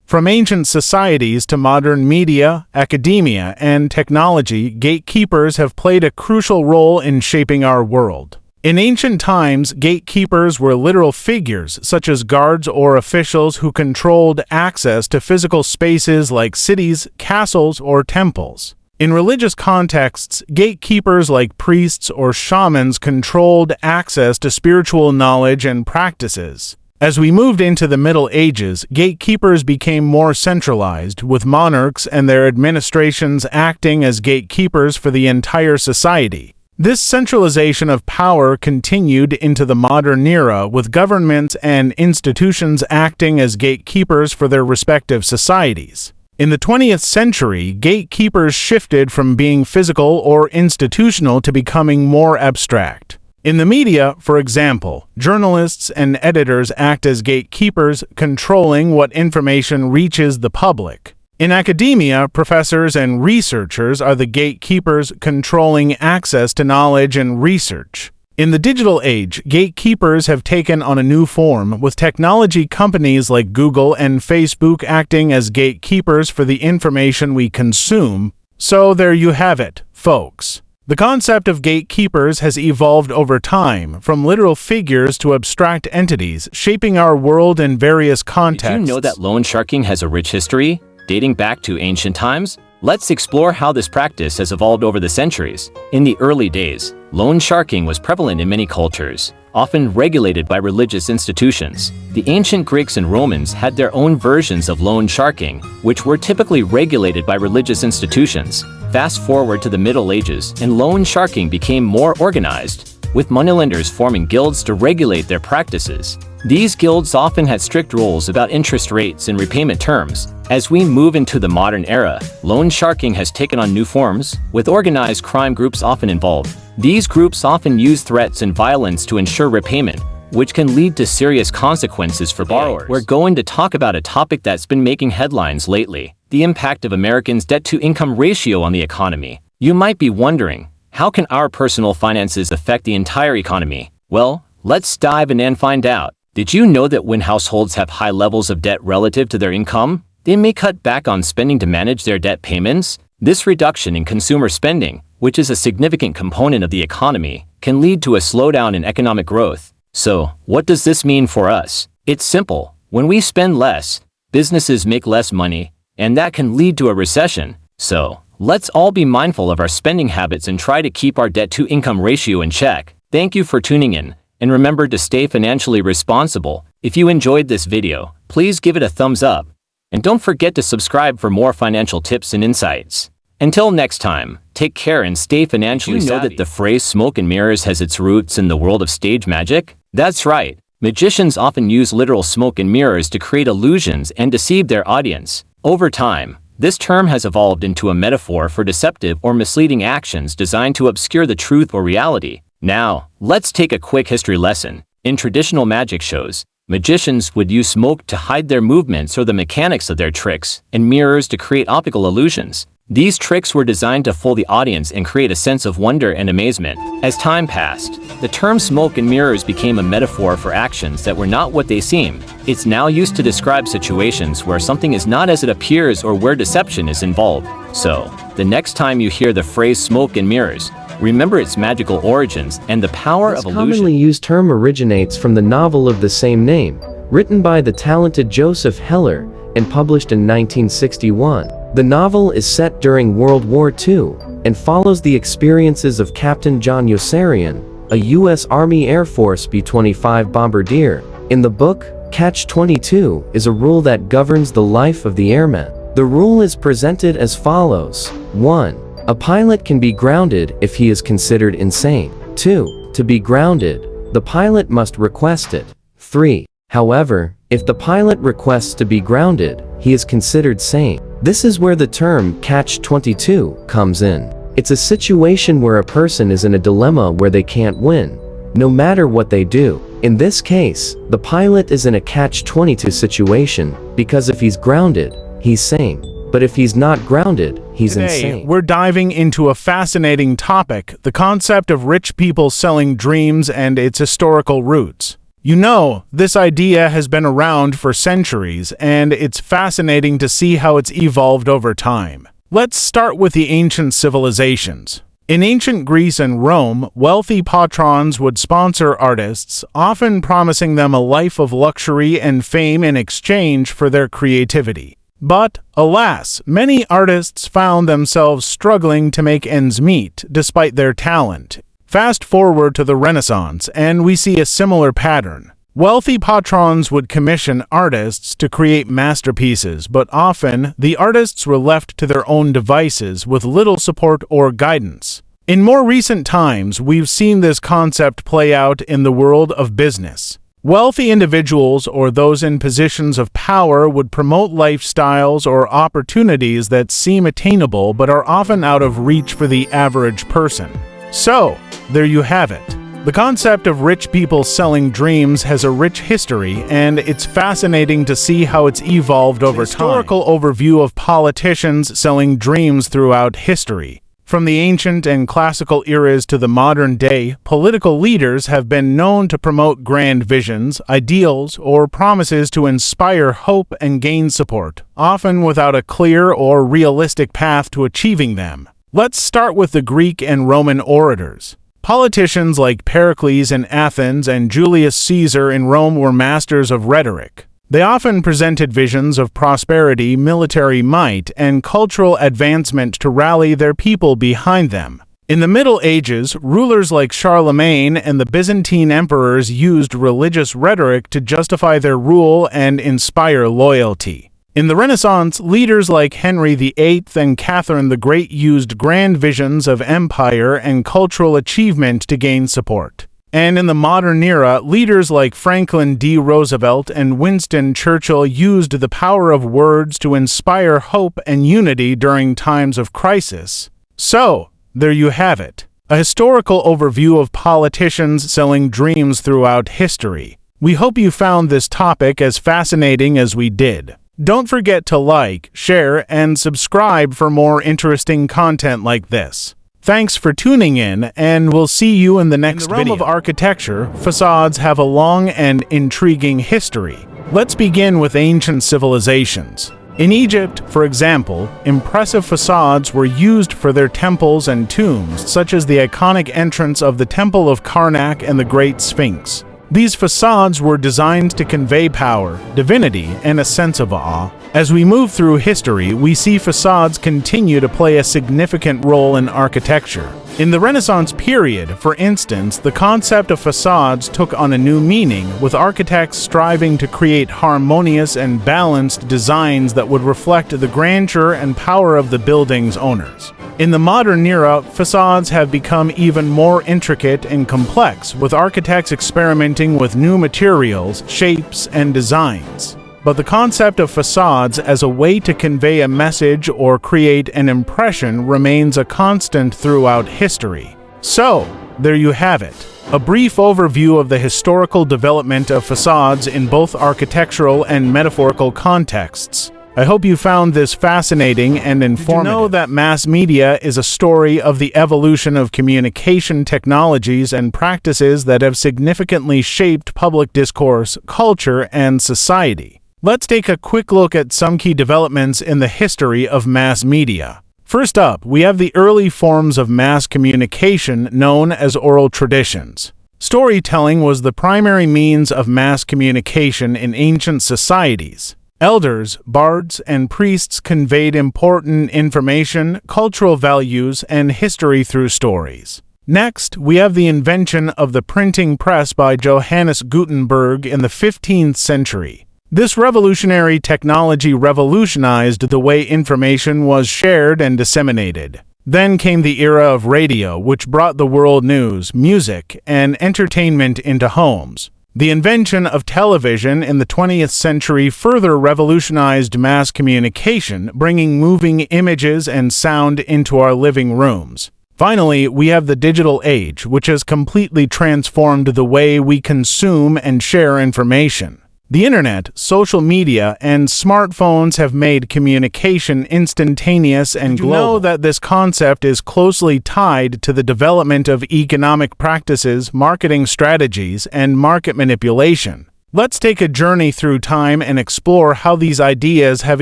From ancient societies to modern media, academia, and technology, gatekeepers have played a crucial role in shaping our world. In ancient times, gatekeepers were literal figures, such as guards or officials who controlled access to physical spaces like cities, castles, or temples. In religious contexts, gatekeepers like priests or shamans controlled access to spiritual knowledge and practices. As we moved into the Middle Ages, gatekeepers became more centralized, with monarchs and their administrations acting as gatekeepers for the entire society. This centralization of power continued into the modern era, with governments and institutions acting as gatekeepers for their respective societies. In the 20th century, gatekeepers shifted from being physical or institutional to becoming more abstract. In the media, for example, journalists and editors act as gatekeepers, controlling what information reaches the public. In academia, professors and researchers are the gatekeepers controlling access to knowledge and research. In the digital age, gatekeepers have taken on a new form, with technology companies like Google and Facebook acting as gatekeepers for the information we consume. So there you have it, folks. The concept of gatekeepers has evolved over time, from literal figures to abstract entities, shaping our world in various contexts. Did you know that loan sharking has a rich history, dating back to ancient times? Let's explore how this practice has evolved over the centuries. In the early days, loan sharking was prevalent in many cultures, often regulated by religious institutions. The ancient Greeks and Romans had their own versions of loan sharking, which were typically regulated by religious institutions. Fast forward to the Middle Ages, and loan sharking became more organized, with moneylenders forming guilds to regulate their practices. These guilds often had strict rules about interest rates and repayment terms. As we move into the modern era, loan sharking has taken on new forms, with organized crime groups often involved. These groups often use threats and violence to ensure repayment, which can lead to serious consequences for borrowers. We're going to talk about a topic that's been making headlines lately: the impact of Americans' debt-to-income ratio on the economy. You might be wondering, how can our personal finances affect the entire economy? Well, let's dive in and find out. Did you know that when households have high levels of debt relative to their income, they may cut back on spending to manage their debt payments? This reduction in consumer spending, which is a significant component of the economy, can lead to a slowdown in economic growth. So, what does this mean for us? It's simple. When we spend less, businesses make less money, and that can lead to a recession. So, let's all be mindful of our spending habits and try to keep our debt-to-income ratio in check. Thank you for tuning in, and remember to stay financially responsible. If you enjoyed this video, please give it a thumbs up, and don't forget to subscribe for more financial tips and insights. Until next time, take care and stay financially savvy. Did you know that the phrase smoke and mirrors has its roots in the world of stage magic? That's right. Magicians often use literal smoke and mirrors to create illusions and deceive their audience. Over time, this term has evolved into a metaphor for deceptive or misleading actions designed to obscure the truth or reality. Now, let's take a quick history lesson. In traditional magic shows, magicians would use smoke to hide their movements or the mechanics of their tricks, and mirrors to create optical illusions. These tricks were designed to fool the audience and create a sense of wonder and amazement. As time passed, the term smoke and mirrors became a metaphor for actions that were not what they seemed. It's now used to describe situations where something is not as it appears or where deception is involved. So, the next time you hear the phrase smoke and mirrors, remember its magical origins and the power of illusion. This commonly used term originates from the novel of the same name, written by the talented Joseph Heller and published in 1961. The novel is set during World War II and follows the experiences of Captain John Yossarian, a U.S. Army Air Force B-25 bombardier. In the book, Catch-22 is a rule that governs the life of the airman. The rule is presented as follows. 1. A pilot can be grounded if he is considered insane. 2. To be grounded, the pilot must request it. 3. However, if the pilot requests to be grounded, he is considered sane. This is where the term catch-22 comes in. It's a situation where a person is in a dilemma where they can't win, no matter what they do. In this case, the pilot is in a catch-22 situation, because if he's grounded, he's sane. But if he's not grounded, he's insane. We're diving into a fascinating topic, the concept of rich people selling dreams and its historical roots. You know, this idea has been around for centuries, and it's fascinating to see how it's evolved over time. Let's start with the ancient civilizations. In ancient Greece and Rome, wealthy patrons would sponsor artists, often promising them a life of luxury and fame in exchange for their creativity. But, alas, many artists found themselves struggling to make ends meet despite their talent. Fast forward to the Renaissance, and we see a similar pattern. Wealthy patrons would commission artists to create masterpieces, but often the artists were left to their own devices with little support or guidance. In more recent times, we've seen this concept play out in the world of business. Wealthy individuals or those in positions of power would promote lifestyles or opportunities that seem attainable but are often out of reach for the average person. So, there you have it. The concept of rich people selling dreams has a rich history, and it's fascinating to see how it's evolved over time. Historical overview of politicians selling dreams throughout history. From the ancient and classical eras to the modern day, political leaders have been known to promote grand visions, ideals, or promises to inspire hope and gain support, often without a clear or realistic path to achieving them. Let's start with the Greek and Roman orators. Politicians like Pericles in Athens and Julius Caesar in Rome were masters of rhetoric. They often presented visions of prosperity, military might, and cultural advancement to rally their people behind them. In the Middle Ages, rulers like Charlemagne and the Byzantine emperors used religious rhetoric to justify their rule and inspire loyalty. In the Renaissance, leaders like Henry VIII and Catherine the Great used grand visions of empire and cultural achievement to gain support. And in the modern era, leaders like Franklin D. Roosevelt and Winston Churchill used the power of words to inspire hope and unity during times of crisis. So, there you have it. A historical overview of politicians selling dreams throughout history. We hope you found this topic as fascinating as we did. Don't forget to like, share, and subscribe for more interesting content like this. Thanks for tuning in, and we'll see you in the next video. In the realm of architecture, facades have a long and intriguing history. Let's begin with ancient civilizations. In Egypt, for example, impressive facades were used for their temples and tombs, such as the iconic entrance of the Temple of Karnak and the Great Sphinx. These facades were designed to convey power, divinity, and a sense of awe. As we move through history, we see facades continue to play a significant role in architecture. In the Renaissance period, for instance, the concept of facades took on a new meaning, with architects striving to create harmonious and balanced designs that would reflect the grandeur and power of the building's owners. In the modern era, facades have become even more intricate and complex, with architects experimenting with new materials, shapes, and designs. But the concept of facades as a way to convey a message or create an impression remains a constant throughout history. So, there you have it. A brief overview of the historical development of facades in both architectural and metaphorical contexts. I hope you found this fascinating and informative. Did you know that mass media is a story of the evolution of communication technologies and practices that have significantly shaped public discourse, culture, and society? Let's take a quick look at some key developments in the history of mass media. First up, we have the early forms of mass communication known as oral traditions. Storytelling was the primary means of mass communication in ancient societies. Elders, bards, and priests conveyed important information, cultural values, and history through stories. Next, we have the invention of the printing press by Johannes Gutenberg in the 15th century. This revolutionary technology revolutionized the way information was shared and disseminated. Then came the era of radio, which brought the world news, music, and entertainment into homes. The invention of television in the 20th century further revolutionized mass communication, bringing moving images and sound into our living rooms. Finally, we have the digital age, which has completely transformed the way we consume and share information. The internet, social media, and smartphones have made communication instantaneous and global. Did you know that this concept is closely tied to the development of economic practices, marketing strategies, and market manipulation? Let's take a journey through time and explore how these ideas have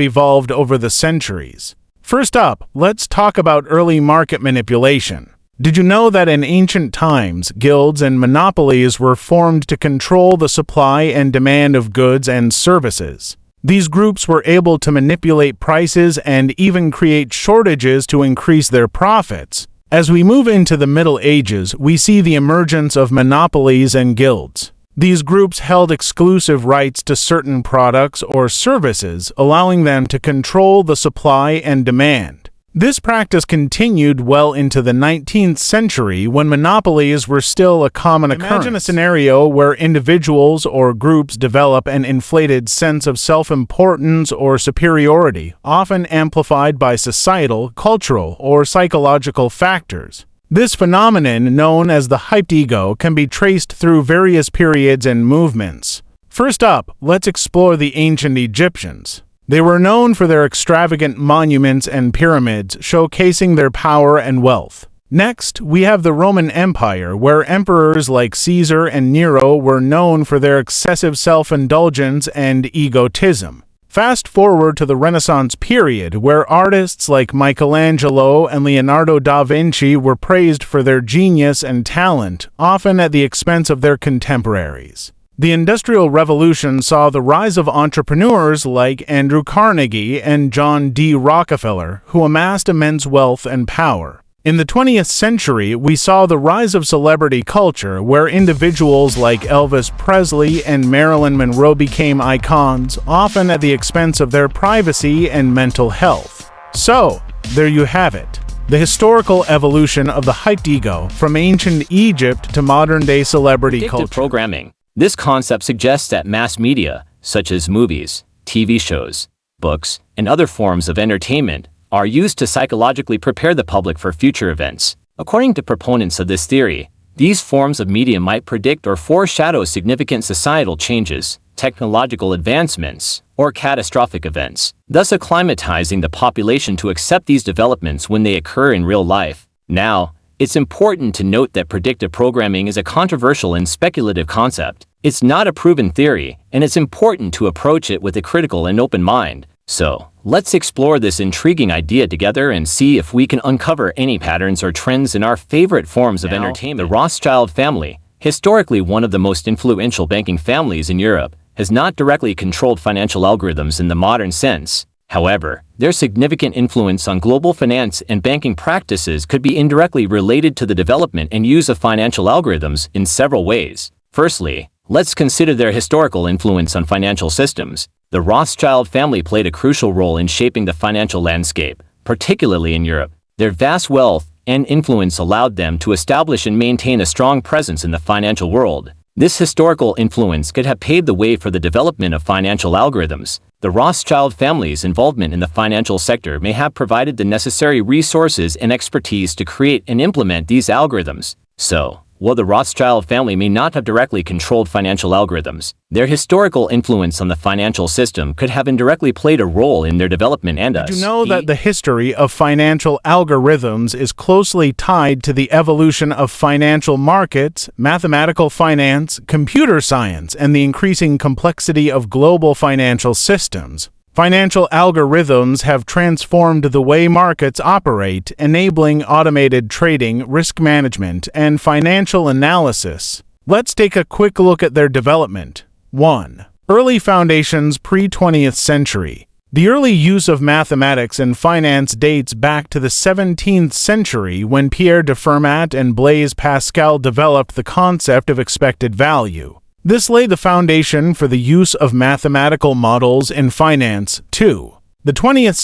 evolved over the centuries. First up, let's talk about early market manipulation. Did you know that in ancient times, guilds and monopolies were formed to control the supply and demand of goods and services? These groups were able to manipulate prices and even create shortages to increase their profits. As we move into the Middle Ages, we see the emergence of monopolies and guilds. These groups held exclusive rights to certain products or services, allowing them to control the supply and demand. This practice continued well into the 19th century when monopolies were still a common occurrence. Imagine a scenario where individuals or groups develop an inflated sense of self-importance or superiority, often amplified by societal, cultural, or psychological factors. This phenomenon, known as the hyped ego, can be traced through various periods and movements. First up, let's explore the ancient Egyptians. They were known for their extravagant monuments and pyramids, showcasing their power and wealth. Next, we have the Roman Empire, where emperors like Caesar and Nero were known for their excessive self-indulgence and egotism. Fast forward to the Renaissance period, where artists like Michelangelo and Leonardo da Vinci were praised for their genius and talent, often at the expense of their contemporaries. The Industrial Revolution saw the rise of entrepreneurs like Andrew Carnegie and John D. Rockefeller, who amassed immense wealth and power. In the 20th century, we saw the rise of celebrity culture, where individuals like Elvis Presley and Marilyn Monroe became icons, often at the expense of their privacy and mental health. So, there you have it. The historical evolution of the hyped ego, from ancient Egypt to modern-day celebrity Predictive culture. programming. This concept suggests that mass media, such as movies, TV shows, books, and other forms of entertainment, are used to psychologically prepare the public for future events. According to proponents of this theory, these forms of media might predict or foreshadow significant societal changes, technological advancements, or catastrophic events, thus acclimatizing the population to accept these developments when they occur in real life. Now, it's important to note that predictive programming is a controversial and speculative concept. It's not a proven theory, and it's important to approach it with a critical and open mind. So, let's explore this intriguing idea together and see if we can uncover any patterns or trends in our favorite forms of entertainment. The Rothschild family, historically one of the most influential banking families in Europe, has not directly controlled financial algorithms in the modern sense. However, their significant influence on global finance and banking practices could be indirectly related to the development and use of financial algorithms in several ways. Firstly, let's consider their historical influence on financial systems. The Rothschild family played a crucial role in shaping the financial landscape, particularly in Europe. Their vast wealth and influence allowed them to establish and maintain a strong presence in the financial world. This historical influence could have paved the way for the development of financial algorithms. The Rothschild family's involvement in the financial sector may have provided the necessary resources and expertise to create and implement these algorithms. So, while the Rothschild family may not have directly controlled financial algorithms, their historical influence on the financial system could have indirectly played a role in their development and Did you know that the history of financial algorithms is closely tied to the evolution of financial markets, mathematical finance, computer science, and the increasing complexity of global financial systems? Financial algorithms have transformed the way markets operate, enabling automated trading, risk management, and financial analysis. Let's take a quick look at their development. 1. Early foundations pre-20th century. The early use of mathematics in finance dates back to the 17th century when Pierre de Fermat and Blaise Pascal developed the concept of expected value. This laid the foundation for the use of mathematical models in finance. 2. In the 20th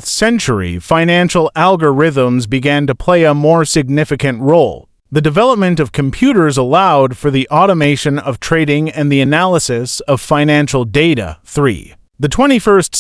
century, financial algorithms began to play a more significant role. The development of computers allowed for the automation of trading and the analysis of financial data. 3. In the 21st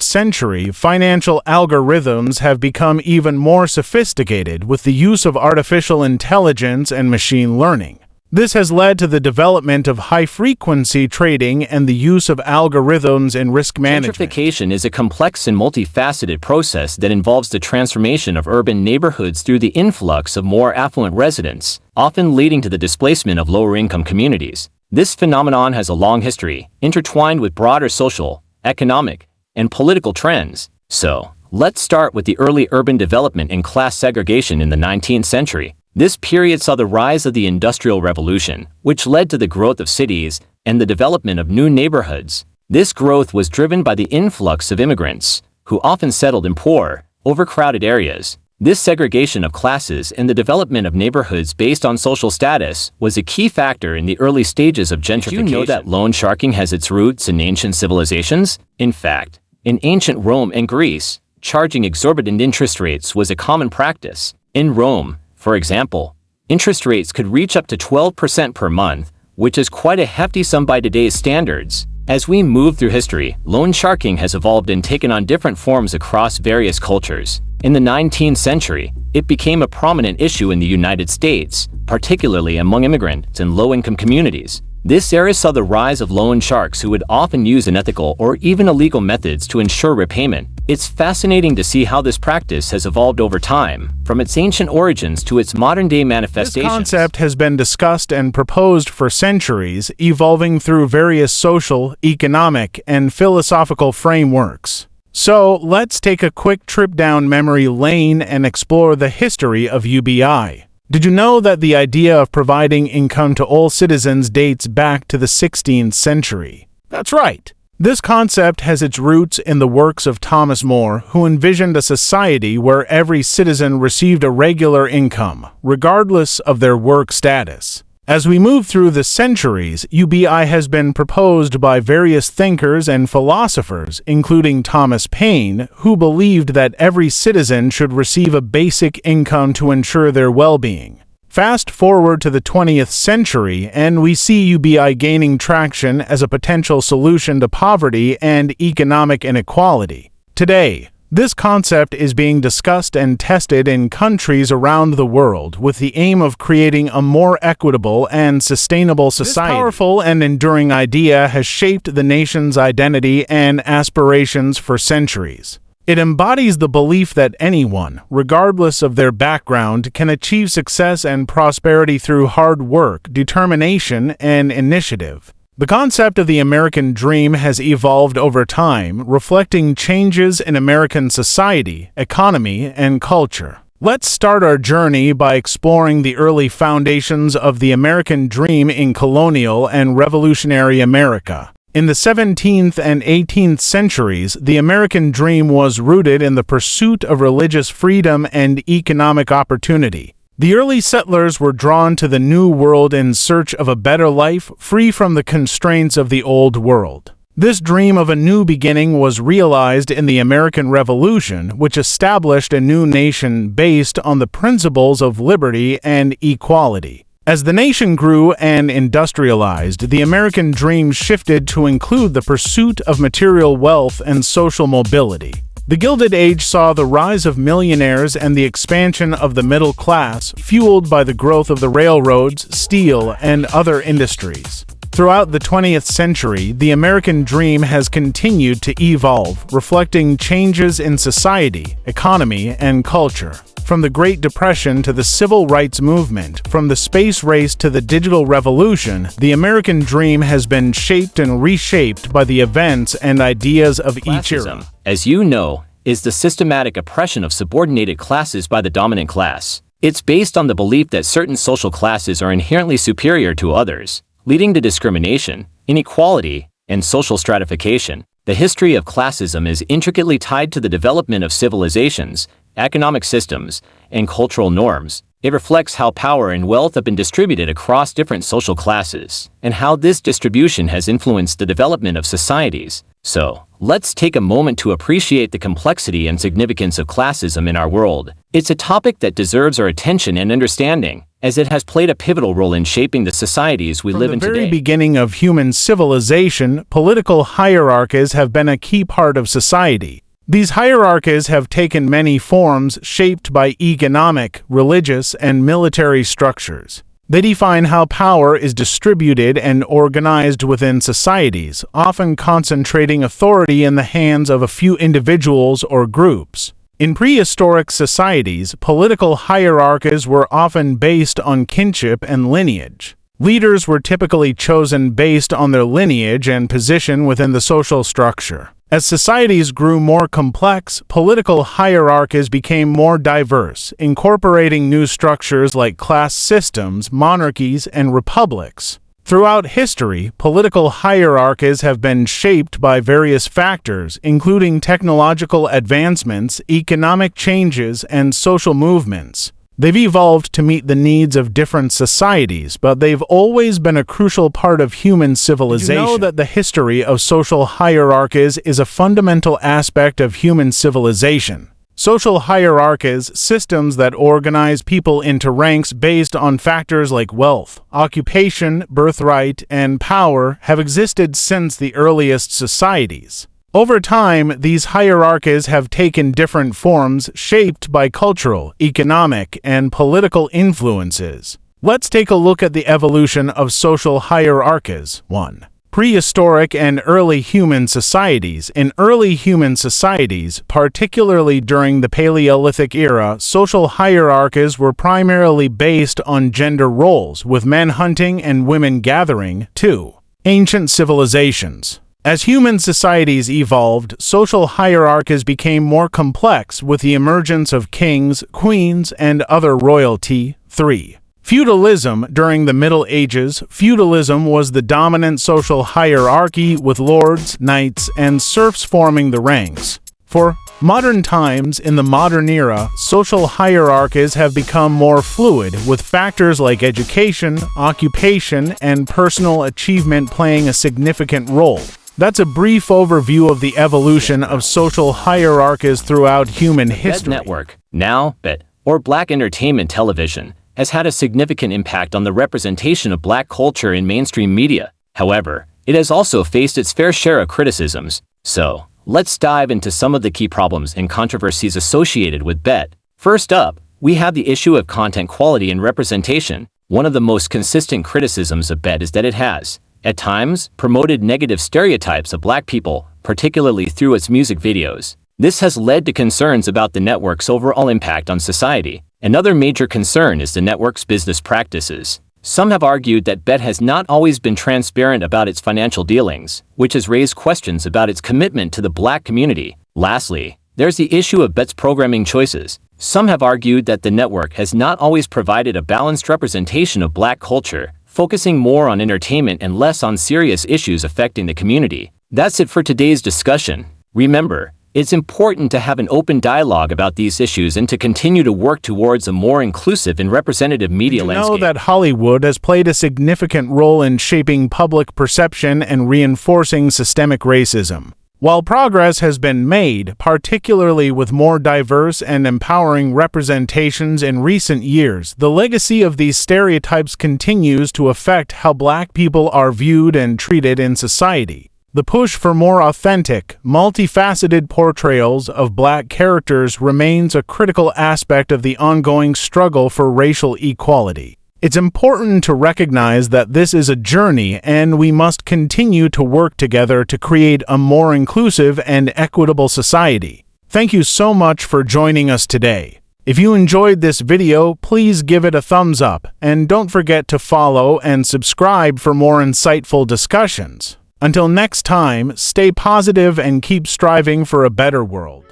century, financial algorithms have become even more sophisticated with the use of artificial intelligence and machine learning. This has led to the development of high-frequency trading and the use of algorithms in risk management. Gentrification is a complex and multifaceted process that involves the transformation of urban neighborhoods through the influx of more affluent residents, often leading to the displacement of lower-income communities. This phenomenon has a long history, intertwined with broader social, economic, and political trends. So, let's start with the early urban development and class segregation in the 19th century. This period saw the rise of the Industrial Revolution, which led to the growth of cities and the development of new neighborhoods. This growth was driven by the influx of immigrants, who often settled in poor, overcrowded areas. This segregation of classes and the development of neighborhoods based on social status was a key factor in the early stages of gentrification. Did you know that loan sharking has its roots in ancient civilizations? In fact, in ancient Rome and Greece, charging exorbitant interest rates was a common practice. In Rome, for example, interest rates could reach up to 12% per month, which is quite a hefty sum by today's standards. As we move through history, loan sharking has evolved and taken on different forms across various cultures. In the 19th century, it became a prominent issue in the United States, particularly among immigrants and low-income communities. This era saw the rise of loan sharks who would often use unethical or even illegal methods to ensure repayment. It's fascinating to see how this practice has evolved over time, from its ancient origins to its modern-day manifestations. This concept has been discussed and proposed for centuries, evolving through various social, economic, and philosophical frameworks. So, let's take a quick trip down memory lane and explore the history of UBI. Did you know that the idea of providing income to all citizens dates back to the 16th century? That's right. This concept has its roots in the works of Thomas More, who envisioned a society where every citizen received a regular income, regardless of their work status. As we move through the centuries, UBI has been proposed by various thinkers and philosophers, including Thomas Paine, who believed that every citizen should receive a basic income to ensure their well-being. Fast forward to the 20th century, and we see UBI gaining traction as a potential solution to poverty and economic inequality. Today, this concept is being discussed and tested in countries around the world with the aim of creating a more equitable and sustainable society. This powerful and enduring idea has shaped the nation's identity and aspirations for centuries. It embodies the belief that anyone, regardless of their background, can achieve success and prosperity through hard work, determination, and initiative. The concept of the American dream has evolved over time, reflecting changes in American society, economy, and culture. Let's start our journey by exploring the early foundations of the American dream in colonial and revolutionary America. In the 17th and 18th centuries, the American dream was rooted in the pursuit of religious freedom and economic opportunity. The early settlers were drawn to the New World in search of a better life, free from the constraints of the Old World. This dream of a new beginning was realized in the American Revolution, which established a new nation based on the principles of liberty and equality. As the nation grew and industrialized, the American dream shifted to include the pursuit of material wealth and social mobility. The Gilded Age saw the rise of millionaires and the expansion of the middle class, fueled by the growth of the railroads, steel, and other industries. Throughout the 20th century, the American dream has continued to evolve, reflecting changes in society, economy, and culture. From the Great Depression to the Civil Rights Movement, from the space race to the digital revolution, the American dream has been shaped and reshaped by the events and ideas of each era. As you know, is the systematic oppression of subordinated classes by the dominant class. It's based on the belief that certain social classes are inherently superior to others, leading to discrimination, inequality, and social stratification. The history of classism is intricately tied to the development of civilizations, economic systems, and cultural norms. It reflects how power and wealth have been distributed across different social classes, and how this distribution has influenced the development of societies. So, let's take a moment to appreciate the complexity and significance of classism in our world. It's a topic that deserves our attention and understanding, as it has played a pivotal role in shaping the societies we live in today. From the very beginning of human civilization, political hierarchies have been a key part of society. These hierarchies have taken many forms shaped by economic, religious, and military structures. They define how power is distributed and organized within societies, often concentrating authority in the hands of a few individuals or groups. In prehistoric societies, political hierarchies were often based on kinship and lineage. Leaders were typically chosen based on their lineage and position within the social structure. As societies grew more complex, political hierarchies became more diverse, incorporating new structures like class systems, monarchies, and republics. Throughout history, political hierarchies have been shaped by various factors, including technological advancements, economic changes, and social movements. They've evolved to meet the needs of different societies, but they've always been a crucial part of human civilization. Did you know that the history of social hierarchies is a fundamental aspect of human civilization? Social hierarchies, systems that organize people into ranks based on factors like wealth, occupation, birthright, and power, have existed since the earliest societies. Over time, these hierarchies have taken different forms shaped by cultural, economic, and political influences. Let's take a look at the evolution of social hierarchies. 1. Prehistoric and early human societies. In early human societies, particularly during the Paleolithic era, social hierarchies were primarily based on gender roles, with men hunting and women gathering. 2. Ancient civilizations. As human societies evolved, social hierarchies became more complex with the emergence of kings, queens, and other royalty. 3. Feudalism. During the Middle Ages, feudalism was the dominant social hierarchy, with lords, knights, and serfs forming the ranks. 4. Modern times. In the modern era, social hierarchies have become more fluid, with factors like education, occupation, and personal achievement playing a significant role. That's a brief overview of the evolution of social hierarchies throughout human history. BET Network, now BET, or Black Entertainment Television, has had a significant impact on the representation of Black culture in mainstream media. However, it has also faced its fair share of criticisms. So, let's dive into some of the key problems and controversies associated with BET. First up, we have the issue of content quality and representation. One of the most consistent criticisms of BET is that it has, at times, promoted negative stereotypes of Black people, particularly through its music videos. This has led to concerns about the network's overall impact on society. Another major concern is the network's business practices. Some have argued that BET has not always been transparent about its financial dealings, which has raised questions about its commitment to the Black community. Lastly, there's the issue of BET's programming choices. Some have argued that the network has not always provided a balanced representation of Black culture, focusing more on entertainment and less on serious issues affecting the community. That's it for today's discussion. Remember, it's important to have an open dialogue about these issues and to continue to work towards a more inclusive and representative media landscape. You know that Hollywood has played a significant role in shaping public perception and reinforcing systemic racism. While progress has been made, particularly with more diverse and empowering representations in recent years, the legacy of these stereotypes continues to affect how Black people are viewed and treated in society. The push for more authentic, multifaceted portrayals of Black characters remains a critical aspect of the ongoing struggle for racial equality. It's important to recognize that this is a journey, and we must continue to work together to create a more inclusive and equitable society. Thank you so much for joining us today. If you enjoyed this video, please give it a thumbs up, and don't forget to follow and subscribe for more insightful discussions. Until next time, stay positive and keep striving for a better world.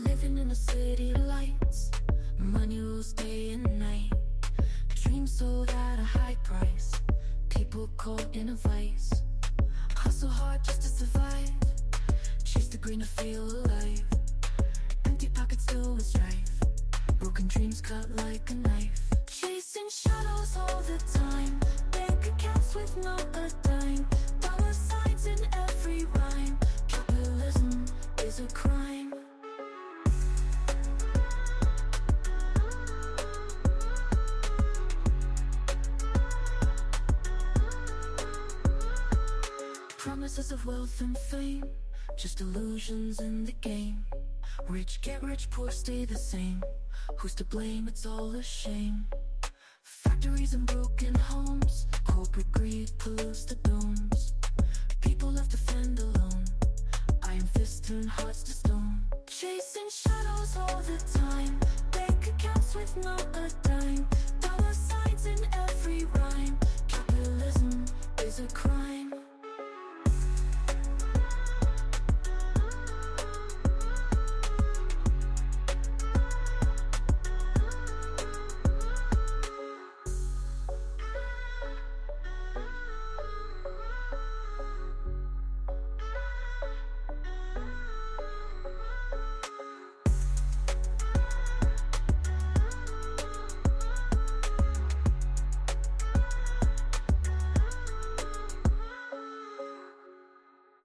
Living in a city of lights, money rules day and night. Dreams sold at a high price, people caught in a vice. Hustle hard just to survive, chase the green to feel alive. Empty pockets filled with strife, broken dreams cut like a knife. Chasing shadows all the time, bank accounts with not a dime. Dollar signs in every rhyme, capitalism is a crime. Promises of wealth and fame, just illusions in the game. Rich get rich, poor stay the same. Who's to blame? It's all a shame. Factories and broken homes, corporate greed pollutes the domes. People left to fend alone, iron fists turn hearts to stone. Chasing shadows all the time, bank accounts with not a dime.